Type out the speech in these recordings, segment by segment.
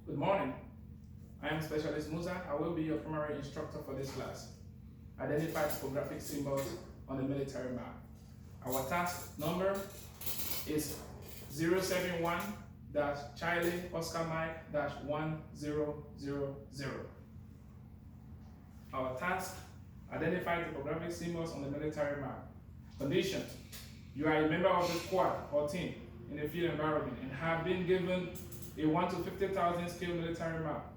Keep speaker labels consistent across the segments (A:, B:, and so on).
A: Good morning. I am Specialist Musa. I will be your primary instructor for this class. Identify topographic symbols on the military map. Our task number is 071-Charlie Oscar Mike-1000. Our task: identify topographic symbols on the military map. Condition: you are a member of the squad or team in a field environment and have been given a 1 to 50,000 scale military map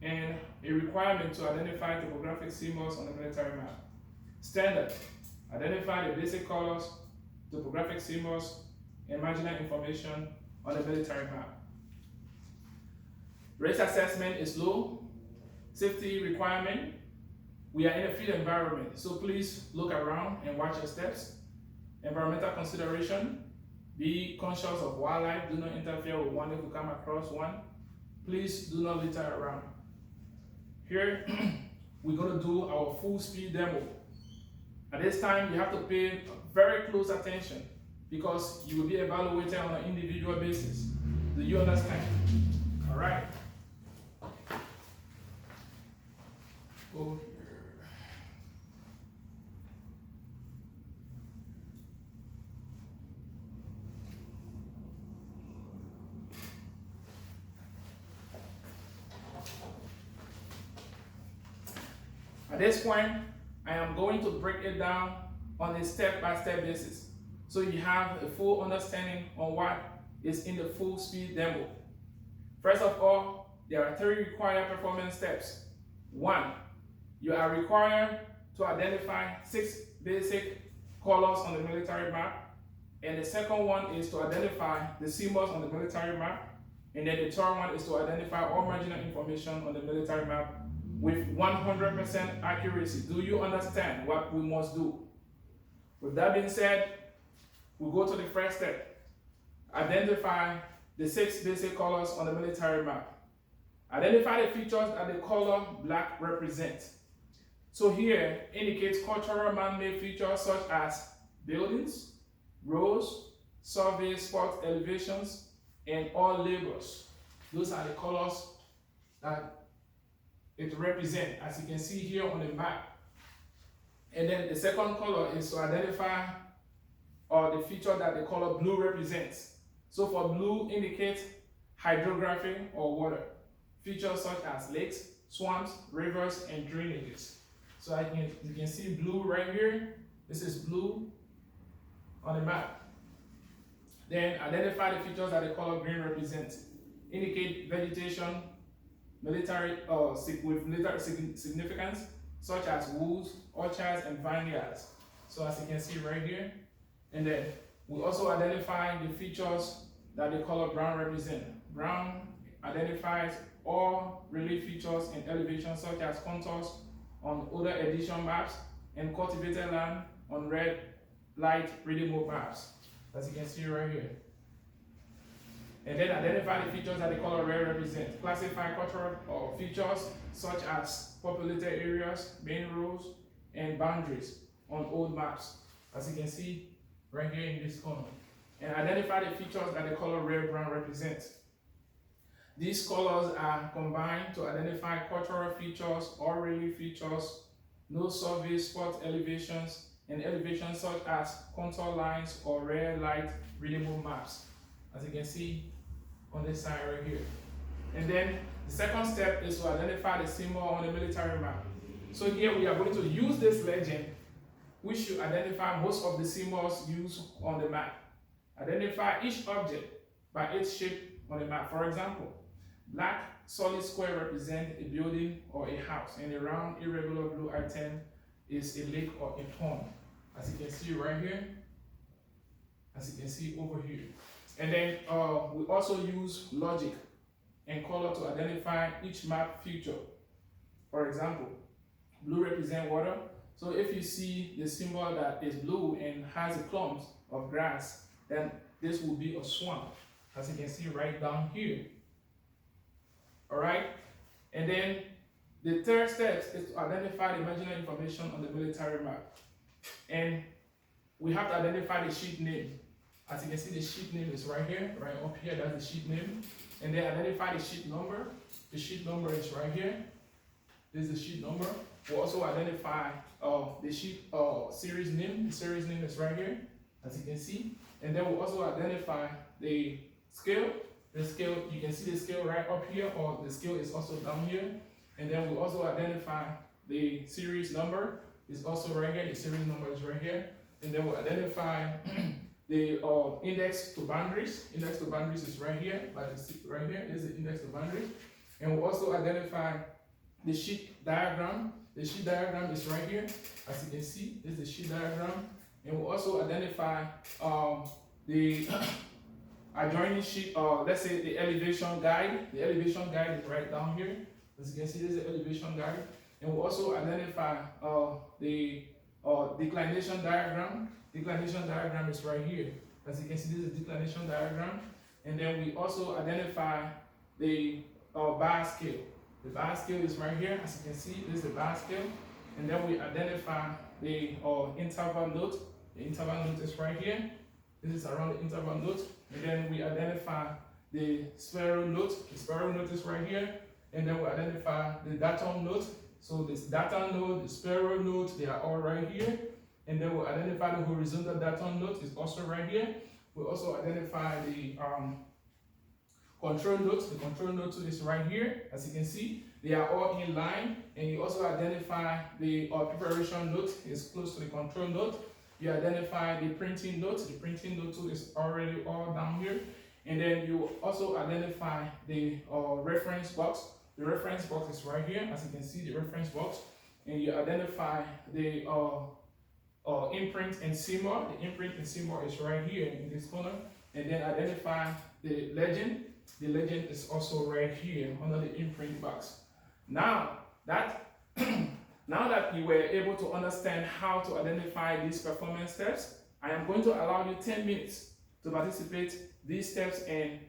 A: and a requirement to identify topographic symbols on the military map. Standard: identify the basic colors, topographic symbols, and marginal information on the military map. Risk assessment is low. Safety requirement: we are in a field environment, so please look around and watch your steps. Environmental consideration: be conscious of wildlife, do not interfere with one if you come across one. Please do not litter around. Here, we're going to do our full speed demo. At this time, you have to pay very close attention because you will be evaluated on an individual basis. Do you understand? All right. Go. At this point, I am going to break it down on a step-by-step basis, so you have a full understanding on what is in the full speed demo. First of all, there are 3 required performance steps. 1, you are required to identify 6 basic colors on the military map, and the second one is to identify the symbols on the military map, and then the third one is to identify all marginal information on the military map with 100% accuracy. Do you understand what we must do? With that being said, we go to the first step. Identify the 6 basic colors on the military map. Identify the features that the color black represents. So here indicates cultural man-made features such as buildings, roads, survey spot elevations, and all labels. Those are the colors that it represents, as you can see here on the map. And then the second color is to identify the feature that the color blue represents. So for blue indicates hydrography or water. Features such as lakes, swamps, rivers, and drainages. So you can see blue right here. This is blue on the map. Then identify the features that the color green represents. Indicate vegetation, military with military significance, such as woods, orchards, and vineyards. So as you can see right here. And then we also identify the features that the color brown represents. Brown identifies all relief features and elevations such as contours on older edition maps and cultivated land on red light readable maps, as you can see right here. And then identify the features that the color red represents. Classify cultural features such as populated areas, main roads, and boundaries on old maps, as you can see right here in this corner. And identify the features that the color red-brown represents. These colors are combined to identify cultural features or relief features, no survey spot elevations, and elevations such as contour lines or red light readable maps, as you can see on this side right here. And then the second step is to identify the symbol on the military map. So here we are going to use this legend, which should identify most of the symbols used on the map. Identify each object by its shape on the map. For example, black solid square represents a building or a house, and a round irregular blue item is a lake or a pond, as you can see right here, as you can see over here. And then we also use logic and color to identify each map feature. For example, blue represents water. So if you see the symbol that is blue and has a clump of grass, then this will be a swamp, as you can see right down here. All right. And then the third step is to identify the marginal information on the military map. And we have to identify the sheet name. As you can see, the sheet name is right here, right up here, that's the sheet name. and then identify the sheet number. The sheet number is right here. This is the sheet number. We'll also identify the sheet series name. The series name is right here, as you can see. And then we'll also identify the scale. The scale, you can see the scale right up here, or the scale is also down here. And then we'll also identify the series number. It's also right here. The series number is right here. And then we'll identify the index to boundaries. Index to boundaries is right here, like you see right here. This is the index to boundaries. And we'll also identify the sheet diagram. The sheet diagram is right here, as you can see. This is the sheet diagram. And we'll also identify the adjoining sheet, let's say the elevation guide. The elevation guide is right down here. As you can see, this is the elevation guide. And we'll also identify the declination diagram. Declination diagram is right here. As you can see, this is the declination diagram. And then we also identify the bar scale. The bar scale is right here. As you can see, this is the bar scale. And then we identify the interval note. The interval note is right here. This is around the interval note. And then we identify the spiral note. The spiral note is right here. And then we identify the datum note. So this datum note, the spiral note, they are all right here. And then we'll identify the horizontal datum note is also right here. We'll also identify the control note. The control note is right here. As you can see, they are all in line. And you also identify the preparation note is close to the control note. You identify the printing note. The printing note is already all down here. And then you also identify the reference box. The reference box is right here. As you can see, the reference box. And you identify the imprint and CMOR. The imprint and CMOR is right here in this corner. And then identify the legend. The legend is also right here under the imprint box. Now that now that you were able to understand how to identify these performance steps, I am going to allow you 10 minutes to participate these steps and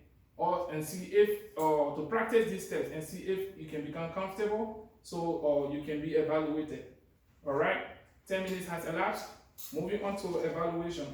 A: see if to practice these steps and see if you can become comfortable, so you can be evaluated. All right, 10 minutes has elapsed. Moving on to evaluation.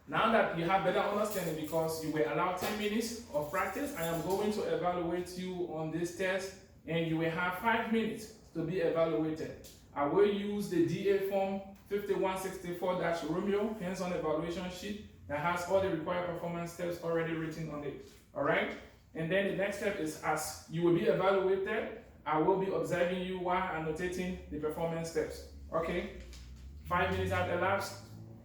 A: Now that you have better understanding because you were allowed 10 minutes of practice, I am going to evaluate you on this test, and you will have 5 minutes to be evaluated. I will use the DA form 5164-Romeo hands-on evaluation sheet that has all the required performance steps already written on it. All right? And then the next step is, as you will be evaluated, I will be observing you while annotating the performance steps. Okay? 5 minutes have elapsed.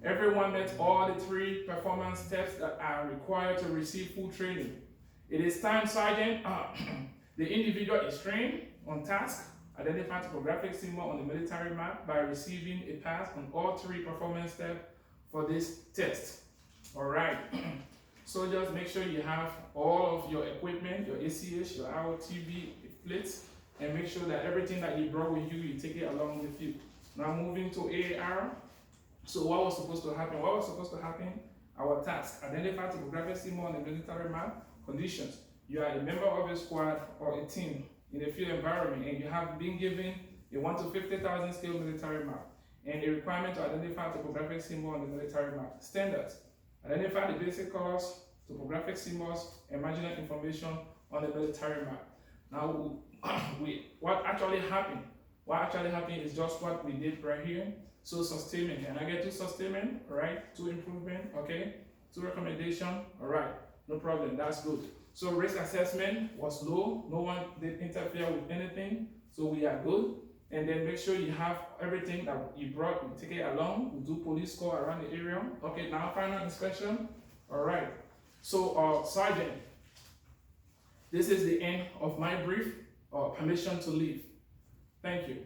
A: Everyone met all the 3 performance steps that are required to receive full training. It is time, Sergeant. The individual is trained on task, identify topographic symbol on the military map by receiving a pass on all 3 performance steps for this test. All right. Soldiers, make sure you have all of your equipment, your ACH, your ROTV plates, and make sure that everything that you brought with you, you take it along with you. Now moving to AAR. So what was supposed to happen? What was supposed to happen? Our task, identify topographic symbol on the military map. Conditions, you are a member of a squad or a team in a field environment, and you have been given a 1 to 50,000 scale military map, and a requirement to identify topographic symbol on the military map. Standards, identify the basic colors, topographic symbols, and marginal information on the military map. Now, what actually happened? What actually happened is just what we did right here. So sustainment, and I get 2 sustainment, all right? 2 improvement, okay? 2 recommendation, all right? No problem, that's good. So risk assessment was low. No one did interfere with anything, so we are good. And then make sure you have everything that you brought, you take it along. We do police score around the area. Okay, now final inspection. All right. So, Sergeant, this is the end of my brief. Permission to leave. Thank you.